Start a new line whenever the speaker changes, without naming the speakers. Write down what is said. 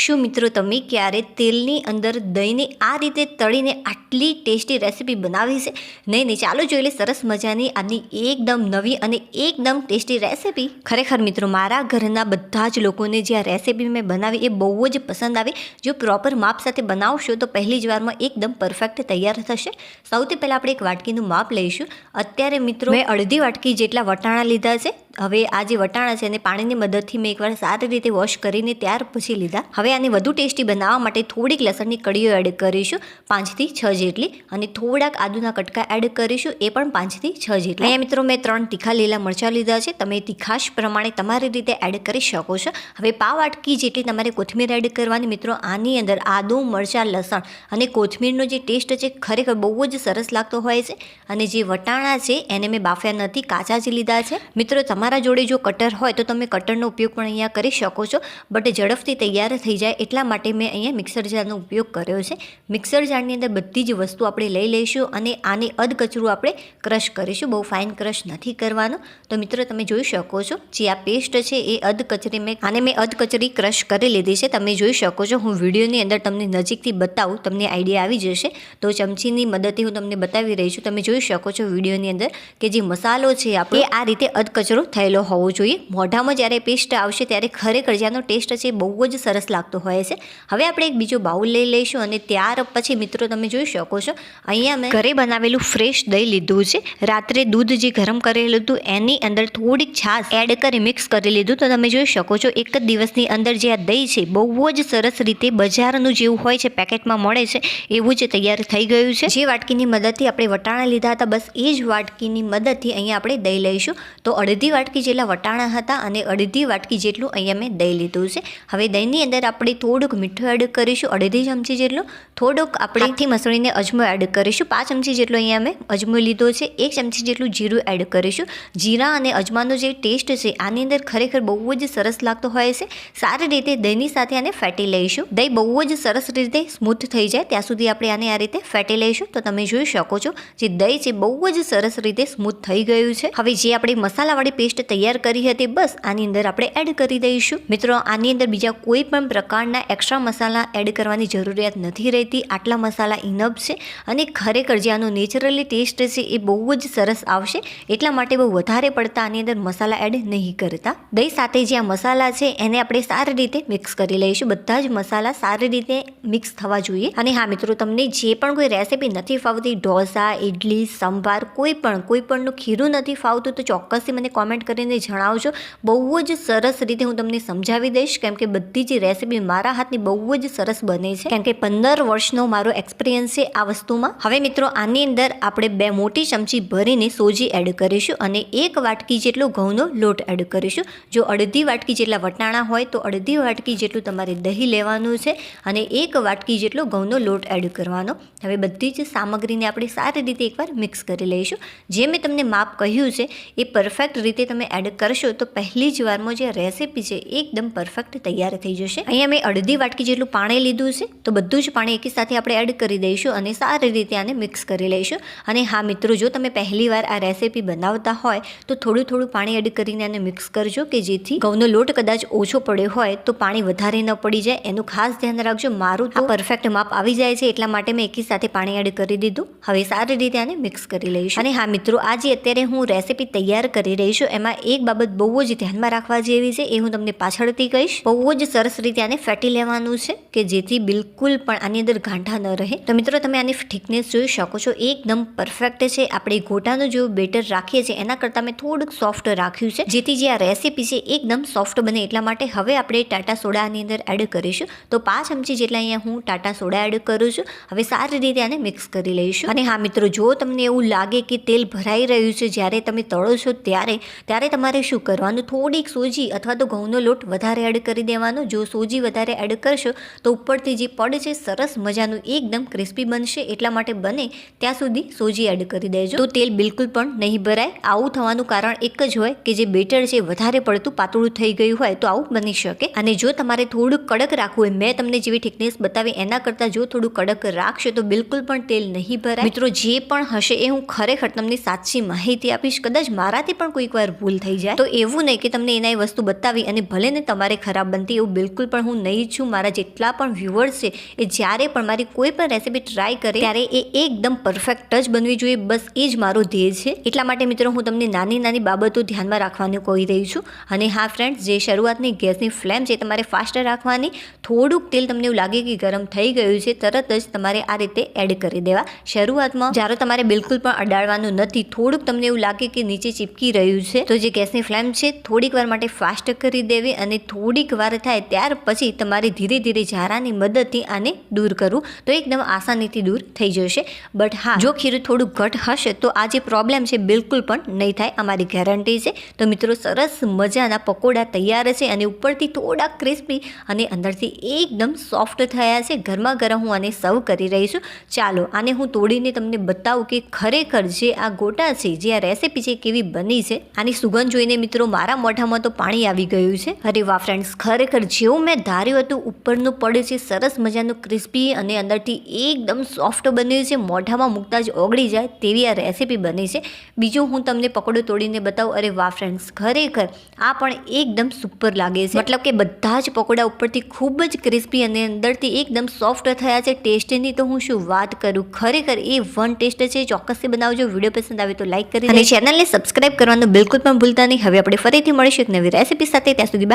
શું મિત્રો તમે ક્યારે તેલની અંદર દહીંને આ રીતે તળીને આટલી ટેસ્ટી રેસીપી બનાવી છે? નહીં, ચાલો જોઈ લે સરસ મજાની આની એકદમ નવી અને એકદમ ટેસ્ટી રેસીપી. ખરેખર મિત્રો મારા ઘરના બધા જ લોકોને જે આ રેસીપી મેં બનાવી એ બહુ જ પસંદ આવી. જો પ્રોપર માપ સાથે બનાવશો તો પહેલી જ વારમાં એકદમ પરફેક્ટ તૈયાર થશે. સૌથી પહેલાં આપણે એક વાટકીનું માપ લઈશું. અત્યારે મિત્રો મેં અડધી વાટકી જેટલા વટાણા લીધા છે. હવે આ જે વટાણા છે એને પાણીની મદદથી મેં એકવાર સારી રીતે વોશ કરીને ત્યાર પછી લીધા. હવે આને વધુ ટેસ્ટી બનાવવા માટે થોડીક લસણની કળીઓ એડ કરીશું, 5 થી 6 જેટલી, અને થોડાક આદુના કટકા એડ કરીશું, એ પણ 5 થી 6 જેટલા. અહીંયા મિત્રો મેં 3 તીખા લીલા મરચાં લીધા છે. તમે તીખાશ પ્રમાણે તમારી રીતે એડ કરી શકો છો. હવે પાવ વાટકી જેટલી તમારે કોથમીર એડ કરવાની. મિત્રો આની અંદર આદુ, મરચાં, લસણ અને કોથમીરનો જે ટેસ્ટ છે ખરેખર બહુ જ સરસ લાગતો હોય છે. અને જે વટાણા છે એને મેં બાફ્યા નથી, કાચા જ લીધા છે. મિત્રો તમારા જોડે જો કટર હોય તો તમે કટરનો ઉપયોગ પણ અહીંયા કરી શકો છો, બટ ઝડપથી તૈયાર થઈ જાય એટલા માટે મેં અહીંયા મિક્સર જારનો ઉપયોગ કર્યો છે. મિક્સર જારની અંદર બધી જ વસ્તુ આપણે લઈ લઈશું અને આને અધકચરું આપણે ક્રશ કરીશું. બહુ ફાઇન ક્રશ નથી કરવાનો. તો મિત્રો તમે જોઈ શકો છો જે આ પેસ્ટ છે એ અધકચરી મેં અધકચરી ક્રશ કરી લીધી છે. તમે જોઈ શકો છો, હું વિડીયોની અંદર તમને નજીકથી બતાવું, તમને આઈડિયા આવી જશે. તો ચમચીની મદદથી હું તમને બતાવી રહી છું. તમે જોઈ શકો છો વિડીયોની અંદર કે જે મસાલો છે આપણે આ રીતે અધકચરો થયેલો હોવો જોઈએ. મોઢામાં જ્યારે પેસ્ટ આવશે ત્યારે ખરેખર જેનો ટેસ્ટ છે બહુ જ સરસ લાગતો હોય છે. હવે આપણે એક બીજો બાઉલ લઈ લઈશું અને ત્યાર પછી મિત્રો તમે જોઈ શકો છો અહીંયા મેં ઘરે બનાવેલું ફ્રેશ દહીં લીધું છે. રાત્રે દૂધ જે ગરમ કરેલું હતું એની અંદર થોડીક છાશ એડ કરી મિક્સ કરી લીધું. તો તમે જોઈ શકો છો એક જ દિવસની અંદર જે આ દહીં છે બહુ જ સરસ રીતે બજારનું જેવું હોય છે, પેકેટમાં મળે છે એવું જ તૈયાર થઈ ગયું છે. જે વાટકીની મદદથી આપણે વટાણા લીધા હતા બસ એ જ વાટકીની મદદથી અહીંયા આપણે દહીં લઈશું. તો અડધી વાટકી જેટલા વટાણા હતા અને અડધી વાટકી જેટલું અહીંયા મેં દહીં લીધું છે. હવે દહીંની અંદર આપણે થોડુંક મીઠું એડ કરીશું, અડધી ચમચી જેટલું. થોડુંક આપણે હાથથી મસળીને અજમો એડ કરીશું, 5 ચમચી જેટલો અહીંયા મેં અજમો લીધો છે. 1 ચમચી જેટલું જીરું એડ કરીશું. જીરા અને અજમાનો જે ટેસ્ટ છે આની અંદર ખરેખર બહુ જ સરસ લાગતો હોય છે. સારી રીતે દહીંની સાથે આને ફેટી લઈશું. દહીં બહુ જ સરસ રીતે સ્મૂથ થઈ જાય ત્યાં સુધી આપણે આને આ રીતે ફેટી લઈશું. તો તમે જોઈ શકો છો જે દહીં છે બહુ જ સરસ રીતે સ્મૂથ થઈ ગયું છે. હવે જે આપણે મસાલાવાળી પેસ્ટ તૈયાર કરી હતી બસ આની અંદર આપણે એડ કરી દઈશું. મિત્રો આની અંદર બીજા કોઈ પણ પ્રકારના એક્સ્ટ્રા મસાલા એડ કરવાની જરૂરિયાત નથી રહેતી. આટલા મસાલા ઇનફ છે અને ખરેખર જે આનો નેચરલી ટેસ્ટ છે એ બહુ જ સરસ આવશે. એટલા માટે બહુ વધારે પડતા આની અંદર મસાલા એડ નહીં કરતા. દહીં સાથે જે આ મસાલા છે એને આપણે સારી રીતે મિક્સ કરી લઈશું. બધા જ મસાલા સારી રીતે મિક્સ થવા જોઈએ. અને હા મિત્રો, તમને જે પણ કોઈ રેસીપી નથી ફાવતી, ઢોસા, ઇડલી, સંભાર, કોઈ પણનું ખીરું નથી ફાવતું તો ચોક્કસથી મને કોમેન્ટ કરીને જણાવજો. બહુ જ સરસ રીતે હું તમને સમજાવી દઈશ, કેમ કે બધી જ રેસીપી મારા હાથની બહુ જ સરસ બને છે, કેમ કે 15 વર્ષનો મારો એક્સપિરિયન્સ છે આ વસ્તુમાં. હવે મિત્રો આની અંદર આપણે 2 મોટી ચમચી ભરીને સોજી એડ કરીશું અને 1 વાટકી જેટલો ઘઉંનો લોટ એડ કરીશું. જો અડધી વાટકી જેટલા વટાણા હોય તો અડધી વાટકી જેટલું તમારે દહીં લેવાનું છે અને 1 વાટકી જેટલો ઘઉંનો લોટ એડ કરવાનો. હવે બધી જ સામગ્રીને આપણે સારી રીતે એકવાર મિક્સ કરી લઈશું. જે મેં તમને માપ કહ્યું છે એ પરફેક્ટ રીતે તમે એડ કરશો તો પહેલી જ વારમાં જે રેસીપી છે એકદમ પરફેક્ટ તૈયાર થઈ જશે. અહીંયા મેં અડધી વાટકી જેટલું પાણી લીધું છે તો બધું જ પાણી એકી સાથે આપણે એડ કરી દઈશું અને સારી રીતે આને મિક્સ કરી લઈશું. અને હા મિત્રો, જો તમે પહેલી વાર આ રેસીપી બનાવતા હોય તો થોડું પાણી એડ કરીને આને મિક્સ કરજો કે જેથી ઘઉંનો લોટ કદાચ ઓછો પડ્યો હોય તો પાણી વધારે ન પડી જાય. એનું ખાસ ધ્યાન રાખજો. મારું તો પરફેક્ટ માપ આવી જાય છે એટલા માટે મેં એકી સાથે પાણી એડ કરી દીધું. હવે સારી રીતે આને મિક્સ કરી લઈશું. અને હા મિત્રો, આ જે અત્યારે હું રેસીપી તૈયાર કરી રહી છું એમાં એક બાબત બહુ જ ધ્યાનમાં રાખવા જેવી છે, એ હું તમને પાછળથી કહીશ. બહુ જ સરસ રીતે આને ફેટી લેવાનું છે કે જેથી બિલકુલ પણ આની અંદર ગાંઠા ન રહે. તો મિત્રો તમે આની થિકનેસ જોઈ શકો છો, એકદમ પરફેક્ટ છે. આપણે ગોટાનું જેવું બેટર રાખીએ છીએ એના કરતાં મેં થોડુંક સોફ્ટ રાખ્યું છે જેથી જે આ રેસીપી છે એકદમ સોફ્ટ બને એટલા માટે. હવે આપણે ટાટા સોડા આની અંદર એડ કરીશું. તો 5 ચમચી જેટલા અહીંયા હું ટાટા સોડા એડ કરું છું. હવે સારી રીતે આને મિક્સ કરી લઈશું. અને હા મિત્રો, જો તમને એવું લાગે કે તેલ ભરાઈ રહ્યું છે જ્યારે તમે તળો છો ત્યારે તમારે શું કરવાનું, થોડીક સોજી અથવા તો ઘઉંનો લોટ વધારે એડ કરી દેવાનો. જો સોજી વધારે એડ કરશો તો ઉપરથી જે પડ છે સરસ મજાનું એકદમ ક્રિસ્પી બનશે. એટલા માટે બને ત્યાં સુધી સોજી એડ કરી દેજો તો તેલ બિલકુલ પણ નહીં ભરાય. આવું થવાનું કારણ એક જ હોય કે જે બેટર છે વધારે પડતું પાતળું થઈ ગયું હોય તો આવું બની શકે. અને જો તમારે થોડુંક કડક રાખવું હોય, મેં તમને જેવી થિકનેસ બતાવી એના કરતાં જો થોડું કડક રાખશો તો બિલકુલ પણ તેલ નહીં ભરાય. મિત્રો જે પણ હશે એ હું ખરેખર તમને સાચી માહિતી આપીશ. કદાચ મારાથી પણ કોઈક વાર ભૂલ થઈ જાય. તો એવું નહીં કે તમને એના એ વસ્તુ બતાવી અને ભલે ને તમારે ખરાબ બનતી, એવું બિલકુલ પણ હું નહીં છું. મારા જેટલા પણ વ્યુઅર્સ છે એ જ્યારે પણ મારી કોઈ પણ રેસીપી ટ્રાય કરે ત્યારે એ એકદમ પરફેક્ટ જ બનવી જોઈએ, બસ એ જ મારો ધ્યેય છે. એટલા માટે મિત્રો હું તમને નાની નાની બાબતો ધ્યાનમાં રાખવાનું કહી રહી છું. અને હા ફ્રેન્ડ્સ, જે શરૂઆતની ગેસની ફ્લેમ છે તમારે ફાસ્ટ રાખવાની. થોડુંક તેલ તમને એવું લાગે કે ગરમ થઈ ગયું છે, તરત જ તમારે આ રીતે એડ કરી દેવા. શરૂઆતમાં જ્યારે તમારે બિલકુલ પણ અડાડવાનું નથી, થોડુંક તમને એવું લાગે કે નીચે ચીપકી રહ્યું છે, તો જે ગેસની ફ્લેમ છે થોડીક વાર માટે ફાસ્ટ કરી દેવી અને થોડીક વાર થાય ત્યાર પછી તમારે ધીરે ધીરે ઝારાની મદદથી આને દૂર કરવું, તો એકદમ આસાનીથી દૂર થઈ જશે. બટ હા, જો ખીરું થોડું ઘટ હશે તો આ જે પ્રોબ્લેમ છે બિલકુલ પણ નહીં થાય, અમારી ગેરંટી છે. તો મિત્રો સરસ મજાના પકોડા તૈયાર છે અને ઉપરથી થોડા ક્રિસ્પી અને અંદરથી એકદમ સોફ્ટ થયા છે. ગરમા ગરમ હું આને સર્વ કરી રહી છું. ચાલો આને હું તોડીને તમને બતાવું કે ખરેખર જે આ ગોટા છે, જે આ રેસીપી છે કેવી બની છે. આની સુગંધ જોઈને મિત્રો મારા મોઢામાં તો પાણી આવી ગયું છે. અરે વાહ ફ્રેન્ડ્સ, ખરેખર જેવું મેં ધાર્યું હતું ઉપરનું પડે છે સરસ મજાનું ક્રિસ્પી અને અંદરથી એકદમ સોફ્ટ બન્યું છે. મોઢામાં મૂકતા જ ઓગળી જાય તેવી આ રેસીપી બની છે. બીજું હું તમને પકોડો તોડીને બતાવું. અરે વાહ ફ્રેન્ડ્સ, ખરેખર આ પણ એકદમ સુપર લાગે છે. મતલબ કે બધા જ પકોડા ઉપરથી ખૂબ જ ક્રિસ્પી અને અંદરથી એકદમ સોફ્ટ થયા છે. ટેસ્ટની તો હું શું વાત કરું, ખરેખર એ વન ટેસ્ટ છે. ચોક્કસથી બનાવજો. વિડીયો પસંદ આવે તો લાઈક કરી અને ચેનલને સબસ્ક્રાઇબ કરવાનું બિલકુલ પણ ભૂલતા નહીં. હવે આપણે ફરીથી મળીશું એક નવી રેસીપી સાથે. ત્યાં સુધી બાય.